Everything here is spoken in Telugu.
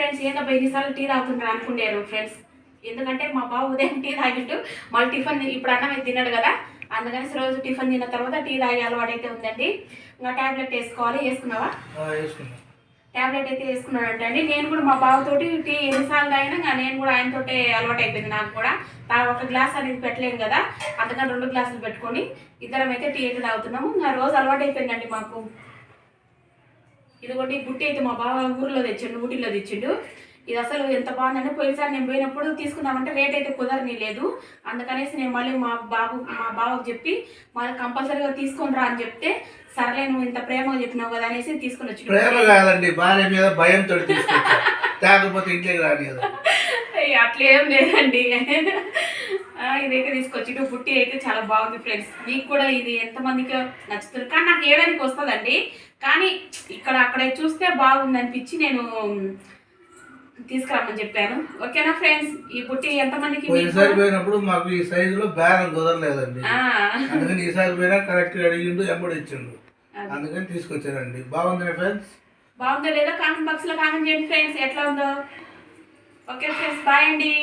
ఫ్రెండ్స్ ఏంటబ్బా ఎన్నిసార్లు టీ తాగుతున్నారు అనుకున్నారు ఫ్రెండ్స్. ఎందుకంటే మా బాబు ఉదయం టీ తాగిండు, మళ్ళీ టిఫిన్ ఇప్పుడు అన్నం అయితే తిన్నాడు కదా, అందుకని రోజు టిఫిన్ తిన్న తర్వాత టీ తాగే అలవాటు అయితే ఉందండి. ఇంకా ట్యాబ్లెట్ వేసుకోవాలి. వేసుకున్నావా? ట్యాబ్లెట్ అయితే వేసుకున్నాడంట అండి. నేను కూడా మా బాబుతోటి టీ ఎన్నిసార్లు తాగినా ఇంకా నేను కూడా ఆయనతోటే అలవాటు అయిపోయింది. నాకు కూడా ఒక గ్లాస్ అనేది పెట్టలేను కదా, అందుకని 2 గ్లాసులు పెట్టుకొని ఇద్దరం అయితే టీ అయితే తాగుతున్నాము. ఇంకా రోజు అలవాటు అయిపోయిందండి మాకు. ఇదిగోండి బుట్టి అయితే మా బావ ఊరిలో తెచ్చిండు, ఊటీలో తెచ్చిండు. ఇది అసలు ఎంత బాగుందంటే పోయినసారి నేను పోయినప్పుడు తీసుకుందామంటే రేట్ అయితే కుదరని లేదు, అందుకనేసి నేను మళ్ళీ మా బావకు చెప్పి మళ్ళీ కంపల్సరీగా తీసుకొని రా అని చెప్తే, సర్లే నువ్వు ఇంత ప్రేమగా చెప్పినావు కదా అనేసి తీసుకుని వచ్చి. ప్రేమ కాదండి, భార్య మీద భయంతో తీసుకొచ్చి ఇంట్లోకి రాని కదా. అట్లేం లేదండి. ఇదైతే తీసుకొచ్చి బుట్టి అయితే చాలా బాగుంది ఫ్రెండ్స్. మీకు కూడా ఇది ఎంతమందికి నచ్చుతుంది, కానీ నాకు వేయడానికి వస్తుందండి, కానీ ఇక్కడ అక్కడ చూస్తే బాగుంది అనిపించి నేను తీసుకురామని చెప్పాను. ఓకేనా ఫ్రెండ్స్? ఈ బుట్టి ఎంతమందికి? ఈసారి పోయినప్పుడు మాకు ఈ సైజులో బేరం కుదరలేదండి, అందుకని ఈసారి పోయినా కరెక్ట్ అడిగిండు, ఎంబడి ఇచ్చిండు, అందుకని తీసుకొచ్చానండి. బాగుంది ఫ్రెండ్స్? బాగుందో లేదో కామెంట్ బాక్స్ లో కామెంట్ చేయండి ఫ్రెండ్స్, ఎట్లా ఉందో. ఓకే ఫ్రెండ్స్, బాయ్ అండి.